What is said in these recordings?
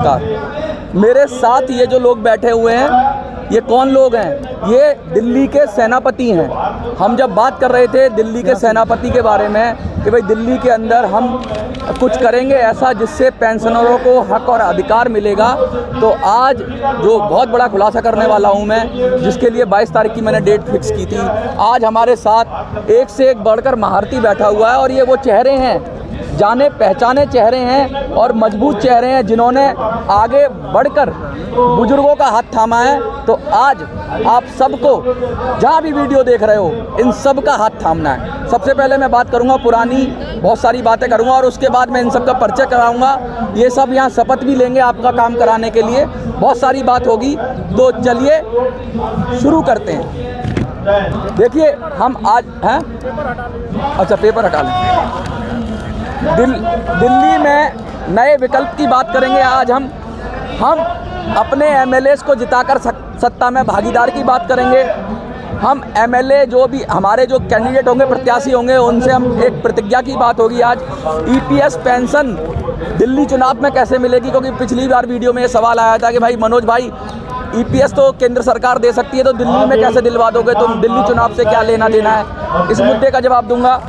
नमस्कार। मेरे साथ ये जो लोग बैठे हुए हैं, ये कौन लोग हैं? ये दिल्ली के सेनापति हैं। हम जब बात कर रहे थे दिल्ली के सेनापति के बारे में कि भाई दिल्ली के अंदर हम कुछ करेंगे ऐसा जिससे पेंशनरों को हक और अधिकार मिलेगा, तो आज जो बहुत बड़ा खुलासा करने वाला हूं मैं, जिसके लिए 22 तारीख की मैंने डेट फिक्स की थी। आज हमारे साथ एक से एक बढ़कर महारथी बैठा हुआ है और ये वो चेहरे हैं, जाने पहचाने चेहरे हैं और मजबूत चेहरे हैं जिन्होंने आगे बढ़कर बुजुर्गों का हाथ थामा है। तो आज आप सबको जहाँ भी वीडियो देख रहे हो, इन सब का हाथ थामना है। सबसे पहले मैं बात करूँगा पुरानी, बहुत सारी बातें करूँगा और उसके बाद मैं इन सब का परिचय कराऊँगा। ये सब यहाँ शपथ भी लेंगे आपका काम कराने के लिए, बहुत सारी बात होगी। तो चलिए शुरू करते हैं। देखिए हम आज हैं, अच्छा पेपर हटा लें। दिल्ली में नए विकल्प की बात करेंगे आज हम अपने एमएलए को जिताकर सत्ता में भागीदार की बात करेंगे। हम एमएलए जो भी हमारे जो कैंडिडेट होंगे, प्रत्याशी होंगे, उनसे हम एक प्रतिज्ञा की बात होगी आज। ईपीएस पेंशन दिल्ली चुनाव में कैसे मिलेगी, क्योंकि पिछली बार वीडियो में ये सवाल आया था कि भाई मनोज भाई ईपीएस तो केंद्र सरकार दे सकती है, तो दिल्ली में कैसे दिलवा दोगे, तुम दिल्ली चुनाव से क्या लेना देना है, इस मुद्दे का जवाब दूंगा।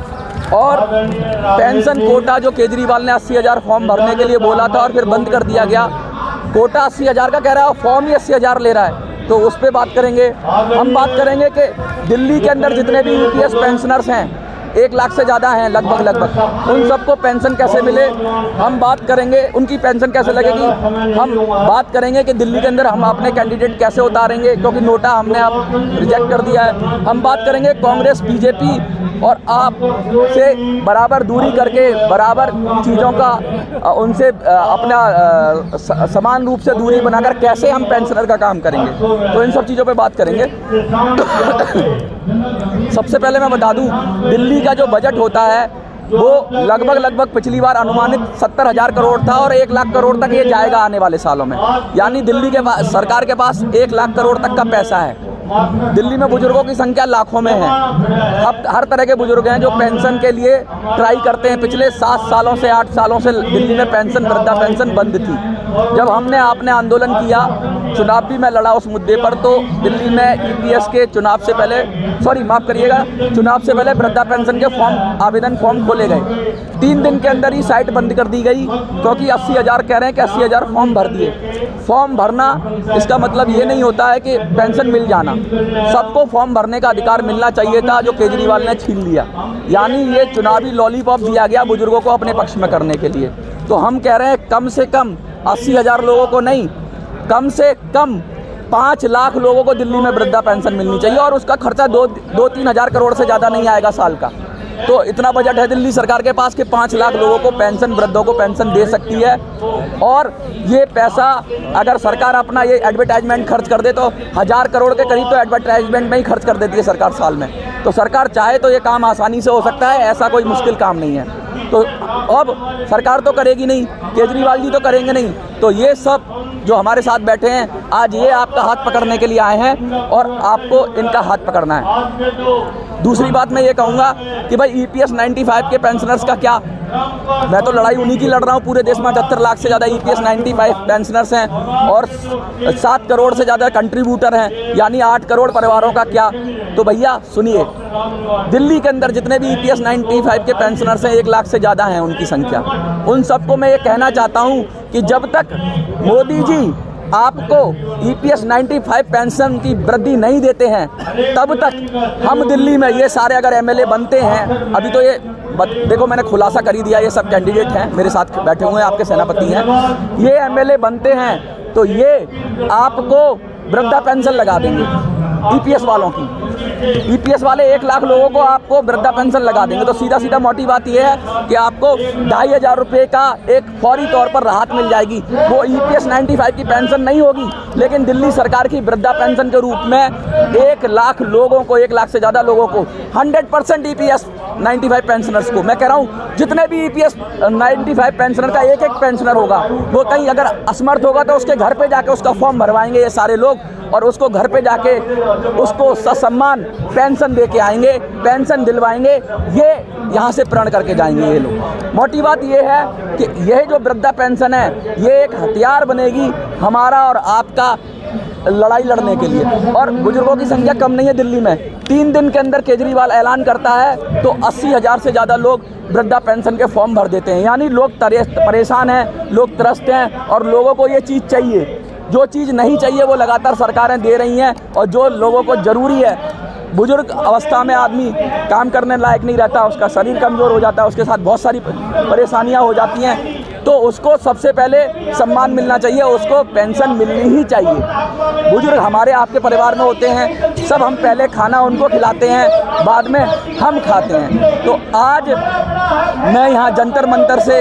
और पेंशन कोटा जो केजरीवाल ने 80,000 फॉर्म भरने के लिए बोला था और फिर बंद कर दिया गया, कोटा 80,000 का कह रहा है, फॉर्म ही 80,000 ले रहा है, तो उस पर बात करेंगे। हम बात करेंगे कि दिल्ली के अंदर जितने भी ईपीएस पेंशनर्स हैं, 1 लाख से ज़्यादा हैं लगभग, उन सबको पेंशन कैसे मिले, हम बात करेंगे। उनकी पेंशन कैसे लगेगी, हम बात करेंगे कि दिल्ली के अंदर हम अपने कैंडिडेट कैसे उतारेंगे, क्योंकि नोटा हमने अब रिजेक्ट कर दिया है। हम बात करेंगे कांग्रेस बीजेपी और आप से बराबर दूरी करके, बराबर चीज़ों का उनसे अपना समान रूप से दूरी बनाकर कैसे हम पेंशनर का काम करेंगे, तो इन सब चीज़ों पे बात करेंगे। सबसे पहले मैं बता दूं, दिल्ली का जो बजट होता है वो लगभग पिछली बार अनुमानित 70,000 करोड़ था और 1 लाख करोड़ तक ये जाएगा आने वाले सालों में। यानी दिल्ली के सरकार के पास 1 लाख करोड़ तक का पैसा है। दिल्ली में बुजुर्गों की संख्या लाखों में है। अब हर तरह के बुजुर्ग हैं जो पेंशन के लिए ट्राई करते हैं। पिछले 7 सालों से 8 सालों से दिल्ली में पेंशन, वृद्धा पेंशन बंद थी। जब आपने आंदोलन किया, चुनाव भी मैं लड़ा उस मुद्दे पर, तो दिल्ली में ईपीएस के चुनाव से पहले, चुनाव से पहले वृद्धा पेंशन के आवेदन फॉर्म खोले गए। 3 दिन के अंदर ही साइट बंद कर दी गई, क्योंकि 80,000 कह रहे हैं कि 80,000 फॉर्म भर दिए। फॉर्म भरना इसका मतलब ये नहीं होता है कि पेंशन मिल जाना। सबको फॉर्म भरने का अधिकार मिलना चाहिए था, जो केजरीवाल ने छीन लिया। यानी ये चुनावी लॉलीपॉप दिया गया बुजुर्गों को अपने पक्ष में करने के लिए। तो हम कह रहे हैं कम से कम 80,000 लोगों को नहीं, कम से कम 5 लाख लोगों को दिल्ली में वृद्धा पेंशन मिलनी चाहिए और उसका खर्चा 2-3 हज़ार करोड़ से ज़्यादा नहीं आएगा साल का। तो इतना बजट है दिल्ली सरकार के पास कि 5 लाख लोगों को पेंशन, वृद्धों को पेंशन दे सकती है। और ये पैसा अगर सरकार अपना ये एडवर्टाइजमेंट खर्च कर दे तो 1000 करोड़ के करीब तो एडवर्टाइजमेंट में ही खर्च कर देती है सरकार साल में। तो सरकार चाहे तो ये काम आसानी से हो सकता है, ऐसा कोई मुश्किल काम नहीं है। तो अब सरकार तो करेगी नहीं, केजरीवाल जी तो करेंगे नहीं, तो ये सब जो हमारे साथ बैठे हैं आज ये आपका हाथ पकड़ने के लिए आए हैं और आपको इनका हाथ पकड़ना है। दूसरी बात मैं ये कहूँगा कि भाई ईपीएस 95 के पेंशनर्स का क्या, मैं तो लड़ाई उन्हीं की लड़ रहा हूँ। पूरे देश में 78 लाख से ज़्यादा ईपीएस 95 पेंशनर्स हैं और 7 करोड़ से ज़्यादा कंट्रीब्यूटर हैं, यानी 8 करोड़ परिवारों का क्या। तो भैया सुनिए, दिल्ली के अंदर जितने भी ईपीएस 95 के पेंशनर्स हैं 1 लाख से ज़्यादा हैं उनकी संख्या। उन सबको मैं ये कहना चाहता हूँ कि जब तक मोदी जी आपको ईपीएस 95 पेंशन की वृद्धि नहीं देते हैं, तब तक हम दिल्ली में ये सारे अगर एमएलए बनते हैं, अभी तो ये देखो मैंने खुलासा कर ही दिया, ये सब कैंडिडेट हैं मेरे साथ बैठे हुए हैं, आपके सेनापति हैं, ये एमएलए बनते हैं तो ये आपको वृद्धा पेंशन लगा देंगे ईपीएस वालों की। ईपीएस वाले 1 लाख लोगों को आपको वृद्धा पेंशन लगा देंगे। तो सीधा मोटी बात यह है कि आपको 2,500 रुपये का एक फौरी तौर पर राहत मिल जाएगी। वो ईपीएस 95 की पेंशन नहीं होगी, लेकिन दिल्ली सरकार की वृद्धा पेंशन के रूप में 1 लाख लोगों को, 1 लाख से ज़्यादा लोगों को 100% ईपीएस 95 पेंशनर्स को। मैं कह रहा हूँ जितने भी EPS 95 पेंशनर का एक पेंशनर होगा, वो कहीं अगर असमर्थ होगा तो उसके घर पे जाके उसका फॉर्म भरवाएंगे ये सारे लोग, और उसको घर पे जाके उसको ससम्मान पेंशन दे के आएंगे, पेंशन दिलवाएंगे। ये यहाँ से प्रण करके जाएंगे ये लोग। मोटी बात ये है कि यह जो वृद्धा पेंशन है ये एक हथियार बनेगी हमारा और आपका लड़ाई लड़ने के लिए। और बुजुर्गों की संख्या कम नहीं है दिल्ली में। 3 दिन के अंदर केजरीवाल ऐलान करता है तो 80,000 से ज़्यादा लोग वृद्धा पेंशन के फॉर्म भर देते हैं। यानी लोग परेशान हैं, लोग त्रस्त हैं, और लोगों को ये चीज़ चाहिए। जो चीज़ नहीं चाहिए वो लगातार सरकारें दे रही हैं, और जो लोगों को ज़रूरी है, बुजुर्ग अवस्था में आदमी काम करने लायक नहीं रहता, उसका शरीर कमज़ोर हो जाता है, उसके साथ बहुत सारी परेशानियां हो जाती हैं, तो उसको सबसे पहले सम्मान मिलना चाहिए, उसको पेंशन मिलनी ही चाहिए। बुजुर्ग हमारे आपके परिवार में होते हैं, सब हम पहले खाना उनको खिलाते हैं, बाद में हम खाते हैं। तो आज मैं यहाँ जंतर मंतर से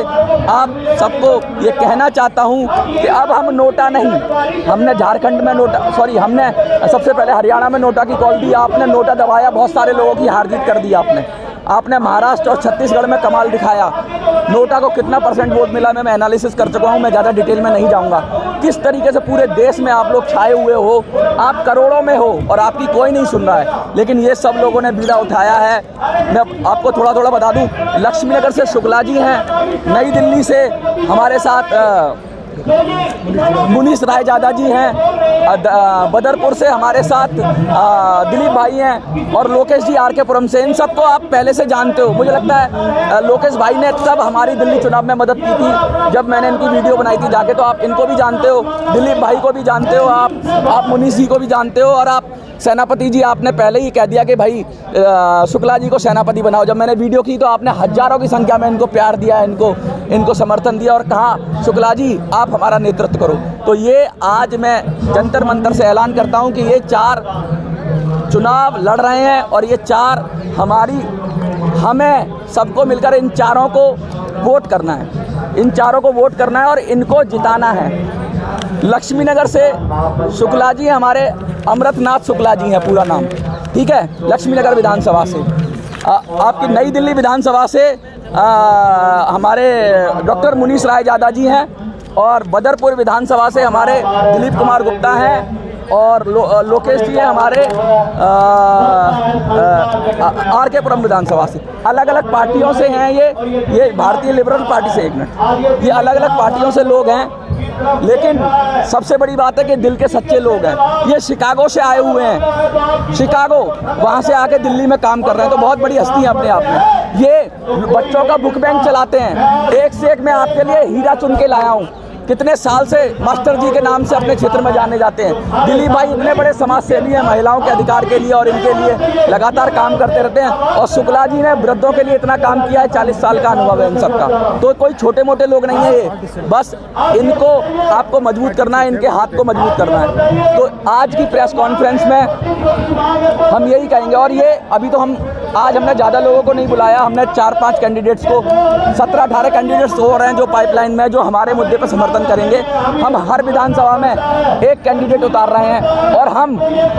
आप सबको ये कहना चाहता हूँ कि अब हम नोटा नहीं, हमने झारखंड में नोटा, सॉरी हमने सबसे पहले हरियाणा में नोटा की कॉल दी, आपने नोटा दबाया, बहुत सारे लोगों की हार जीत कर दी आपने महाराष्ट्र और छत्तीसगढ़ में कमाल दिखाया। नोटा को कितना % वोट मिला मैं एनालिसिस कर चुका हूँ, मैं ज़्यादा डिटेल में नहीं जाऊँगा। किस तरीके से पूरे देश में आप लोग छाए हुए हो, आप करोड़ों में हो और आपकी कोई नहीं सुन रहा है, लेकिन ये सब लोगों ने बीड़ा उठाया है। मैं आपको थोड़ा बता दूँ, लक्ष्मीनगर से शुक्ला जी हैं, नई दिल्ली से हमारे साथ मुनीश रायजादा जी हैं, बदरपुर से हमारे साथ दिलीप भाई हैं, और लोकेश जी RK पुरम से। इन सबको आप पहले से जानते हो। मुझे लगता है लोकेश भाई ने तब हमारी दिल्ली चुनाव में मदद की थी जब मैंने इनकी वीडियो बनाई थी जाके, तो आप इनको भी जानते हो, दिलीप भाई को भी जानते हो, आप मुनीश जी को भी जानते हो, और आप सेनापति जी आपने पहले ही कह दिया कि भाई शुक्ला जी को सेनापति बनाओ। जब मैंने वीडियो की तो आपने हज़ारों की संख्या में इनको प्यार दिया, इनको समर्थन दिया और कहा शुक्ला जी आप हमारा नेतृत्व करो। तो ये आज मैं जंतर मंतर से ऐलान करता हूं कि ये 4 चुनाव लड़ रहे हैं, और ये 4 हमें सबको मिलकर इन चारों को वोट करना है, इन चारों को वोट करना है और इनको जिताना है। लक्ष्मीनगर से शुक्ला जी हमारे अमृतनाथ शुक्ला जी हैं पूरा नाम, ठीक है, लक्ष्मीनगर विधानसभा से। आपकी नई दिल्ली विधानसभा से हमारे डॉक्टर मुनीश रायजादा जी हैं, और बदरपुर विधानसभा से हमारे दिलीप कुमार गुप्ता हैं, और लोकेश जी हैं हमारे RK पुरम विधानसभा से। अलग अलग पार्टियों से हैं ये भारतीय लिबरल पार्टी से, एक मिनट, ये अलग अलग पार्टियों से लोग हैं, लेकिन सबसे बड़ी बात है कि दिल के सच्चे लोग हैं। ये शिकागो से आए हुए हैं, शिकागो, वहाँ से आके दिल्ली में काम कर रहे हैं, तो बहुत बड़ी हस्ती है अपने आप में। ये बच्चों का बुक बैंक चलाते हैं, एक से एक मैं आपके लिए हीरा चुन के लाया हूँ। कितने साल से मास्टर जी के नाम से अपने क्षेत्र में जाने जाते हैं। दिलीप भाई इतने बड़े समाज सेवी हैं, महिलाओं के अधिकार के लिए और इनके लिए लगातार काम करते रहते हैं, और शुक्ला जी ने वृद्धों के लिए इतना काम किया है, 40 साल का अनुभव है इन सबका। तो कोई छोटे मोटे लोग नहीं है ये, बस इनको आपको मजबूत करना है, इनके हाथ को मजबूत करना है। तो आज की प्रेस कॉन्फ्रेंस में हम यही कहेंगे, और ये अभी तो आज हमने ज़्यादा लोगों को नहीं बुलाया, हमने 4-5 कैंडिडेट्स को, 17-18 कैंडिडेट्स हो रहे हैं जो पाइपलाइन में, जो हमारे मुद्दे पर समर्थन करेंगे। हम हर विधानसभा में एक कैंडिडेट उतार रहे हैं, और हम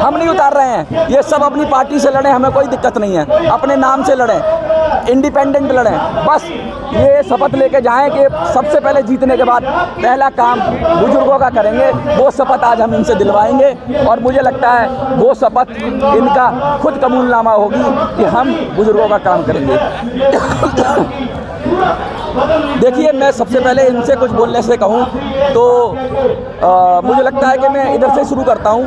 नहीं उतार रहे हैं, ये सब अपनी पार्टी से लड़ें, हमें कोई दिक्कत नहीं है, अपने नाम से लड़ें, इंडिपेंडेंट लड़ें। बस ये शपथ लेके जाएं कि सबसे पहले जीतने के बाद पहला काम बुजुर्गों का करेंगे। वो शपथ आज हम इनसे दिलवाएंगे, और मुझे लगता है वो शपथ इनका खुद कबूलनामा होगी कि हम बुजुर्गों का काम करेंगे। देखिए, मैं सबसे पहले इनसे कुछ बोलने से कहूँ तो मुझे लगता है कि मैं इधर से शुरू करता हूँ।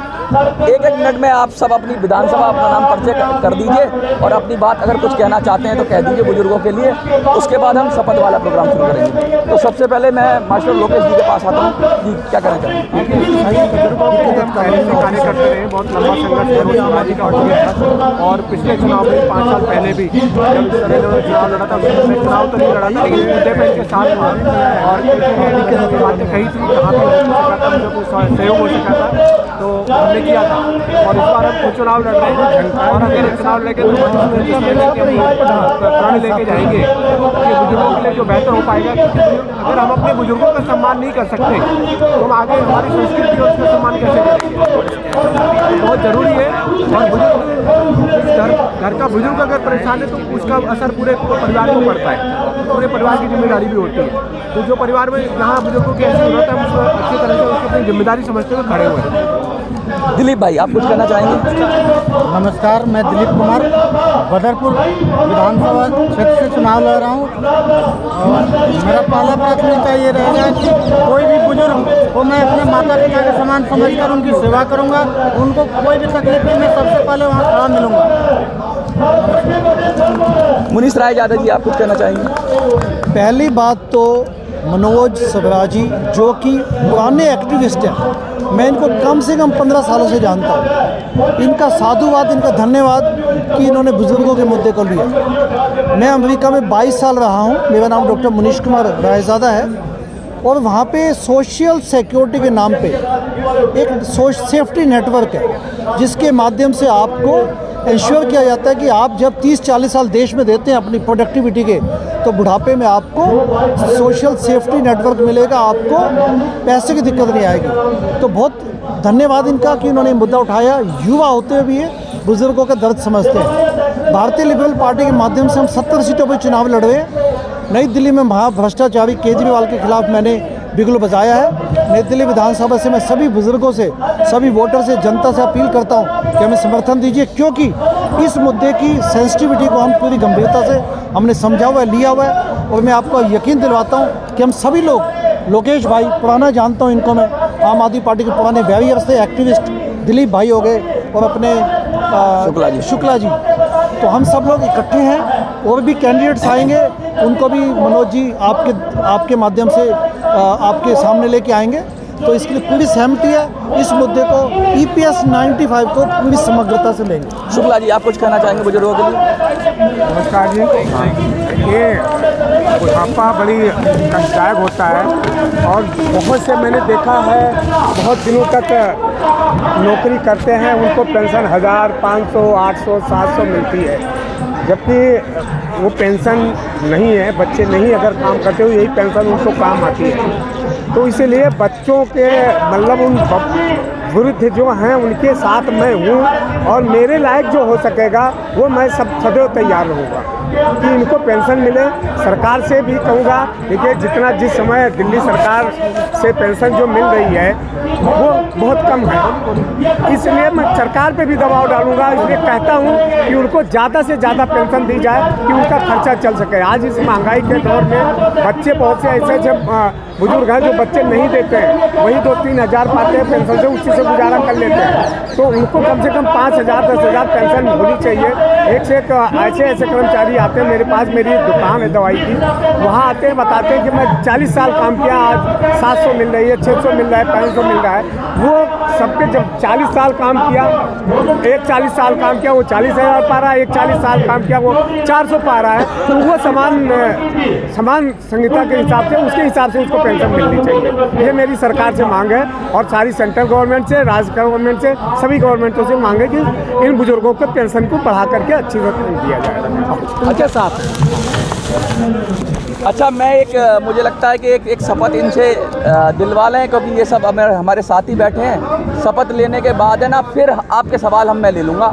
1-1 मिनट में आप सब अपनी विधानसभा अपना नाम परिचय कर दीजिए, और अपनी बात अगर कुछ कहना चाहते हैं तो कह दीजिए बुजुर्गों के लिए। उसके बाद हम शपथ वाला प्रोग्राम शुरू करेंगे। तो सबसे पहले मैं मास्टर लोकेश जी के पास आता हूँ। जी, क्या कहना चाहेंगे? बहुत लंबा संघर्ष, और पिछले चुनाव में 5 साल पहले भी जब चुनाव लड़ा था, चुनाव तो नहीं लड़ा था, लेकिन मुद्दे पर इनके साथ हुआ, और बातें कही थी, कहाँ पर हमसे कुछ सहयोग हो सका था तो हमने किया था। और इस बार हम खुद चुनाव लड़ रहे हैं और अगर चुनाव लड़के तो प्रण लेके जाएंगे कि बुजुर्गों के लिए जो बेहतर हो पाएगा। अगर हम अपने बुजुर्गों का सम्मान नहीं कर सकते तो हम आगे हमारी संस्कृति और उसका सम्मान कैसे करेंगे। बहुत ज़रूरी है। और बुजुर्ग घर का बुजुर्ग अगर परेशान है तो उसका असर पूरे परिवार को पड़ता है, पूरे परिवार की जिम्मेदारी भी होती है। तो जो परिवार में जहाँ बुजुर्गों की ऐसी जरूरत है हम उसको अच्छी तरह से उसकी अपनी जिम्मेदारी समझते हुए खड़े हुए हैं। दिलीप भाई, आप कुछ कहना चाहेंगे? नमस्कार, मैं दिलीप कुमार बदरपुर विधानसभा क्षेत्र से चुनाव लड़ रहा हूँ। और मेरा पहला प्राथमिकता ये रहेगा कि कोई भी बुजुर्ग को मैं अपने माता पिता के समान समझकर उनकी सेवा करूँगा। उनको कोई भी तकलीफ में मैं सबसे पहले वहाँ खड़ा मिलूँगा। मुनीश राय यादव जी, आप कुछ कहना चाहेंगे? पहली बात तो मनोज सवराजी जो कि पुराने एक्टिविस्ट हैं, मैं इनको कम से कम 15 सालों से जानता हूँ। इनका साधुवाद, इनका धन्यवाद कि इन्होंने बुजुर्गों के मुद्दे को लिया। मैं अमेरिका में 22 साल रहा हूँ। मेरा नाम डॉक्टर मुनीश कुमार रायज़ादा है और वहाँ पे सोशल सिक्योरिटी के नाम पे एक सेफ्टी नेटवर्क है जिसके माध्यम से आपको इंश्योर किया जाता है कि आप जब 30-40 साल देश में देते हैं अपनी प्रोडक्टिविटी के, तो बुढ़ापे में आपको सोशल सेफ्टी नेटवर्क मिलेगा, आपको पैसे की दिक्कत नहीं आएगी। तो बहुत धन्यवाद इनका कि उन्होंने मुद्दा उठाया। युवा होते हुए भी ये बुजुर्गों का दर्द समझते हैं। भारतीय लिबरल पार्टी के माध्यम से हम 70 सीटों पर चुनाव लड़ रहे हैं। नई दिल्ली में महाभ्रष्टाचारी केजरीवाल के खिलाफ मैंने बिगुल बजाया है। नई दिल्ली विधानसभा से मैं सभी बुजुर्गों से, सभी वोटर से, जनता से अपील करता हूं कि हमें समर्थन दीजिए, क्योंकि इस मुद्दे की सेंसिटिविटी को हम पूरी गंभीरता से हमने समझा हुआ है, लिया हुआ है। और मैं आपको यकीन दिलवाता हूं कि हम सभी लोग, लोकेश भाई पुराना जानता हूं इनको मैं, आम आदमी पार्टी के पुराने बैरियर से एक्टिविस्ट दिलीप भाई हो गए और अपने शुक्ला जी, तो हम सब लोग इकट्ठे हैं। और भी कैंडिडेट्स आएंगे, उनको भी मनोज जी आपके माध्यम से आपके सामने लेके आएंगे। तो इसके लिए पूरी सहमति है। इस मुद्दे को EPS 95 को पूरी समग्रता से लेंगे। शुक्ला जी, आप कुछ कहना चाहेंगे बुजुर्गों के लिए? नमस्कार जी। ये बुढ़ापा बड़ी कष्टदायक होता है और बहुत से मैंने देखा है बहुत दिनों तक नौकरी करते हैं, उनको पेंशन 1000, 500, 800, 700 मिलती है, जबकि वो पेंशन नहीं है। बच्चे नहीं अगर काम करते हो यही पेंशन उनको काम आती है। तो इसीलिए बच्चों के मतलब उन वृद्ध जो हैं उनके साथ मैं हूँ और मेरे लायक जो हो सकेगा वो मैं सदैव तैयार रहूँगा कि इनको पेंशन मिले। सरकार से भी कहूँगा, देखिए जितना जिस समय दिल्ली सरकार से पेंशन जो मिल रही है वो बहुत कम है, इसलिए मैं सरकार पे भी दबाव डालूंगा। इसलिए कहता हूँ कि उनको ज़्यादा से ज़्यादा पेंशन दी जाए कि उनका खर्चा चल सके। आज इस महंगाई के दौर में बच्चे बहुत से ऐसे बुजुर्ग हैं जो बच्चे नहीं देते हैं, वही 2-3 हज़ार पाते हैं पेंशन से, उसी से गुजारा कर लेते हैं। तो उनको कम से कम 5,000, 10,000 पेंशन होनी चाहिए। एक से एक ऐसे कर्मचारी आते हैं मेरे पास, मेरी दुकान है दवाई की, वहाँ आते हैं बताते हैं कि मैं 40 साल काम किया, आज 700 मिल रही है, 600 मिल रहा है, 500 मिल रहा है। वो सबके जब 40 साल काम किया, एक 40 साल काम किया वो 40,000 पा रहा है, एक 40 साल काम किया वो 400 पा रहा है। तो वो समान संहिता के हिसाब से, उसके हिसाब से उसको पेंशन मिलनी चाहिए। ये मेरी सरकार से मांग है और सारी सेंट्रल गवर्नमेंट से, राज्य गवर्नमेंट से, सभी गवर्नमेंटों से मांग है कि इन बुजुर्गों को पेंशन को बढ़ा करके अच्छी रकम दिया जाए उनके साथ। अच्छा, मुझे लगता है कि एक शपथ इनसे दिलवा लें, क्योंकि ये सब हमारे साथी बैठे हैं। शपथ लेने के बाद है ना, फिर आपके सवाल मैं ले लूँगा।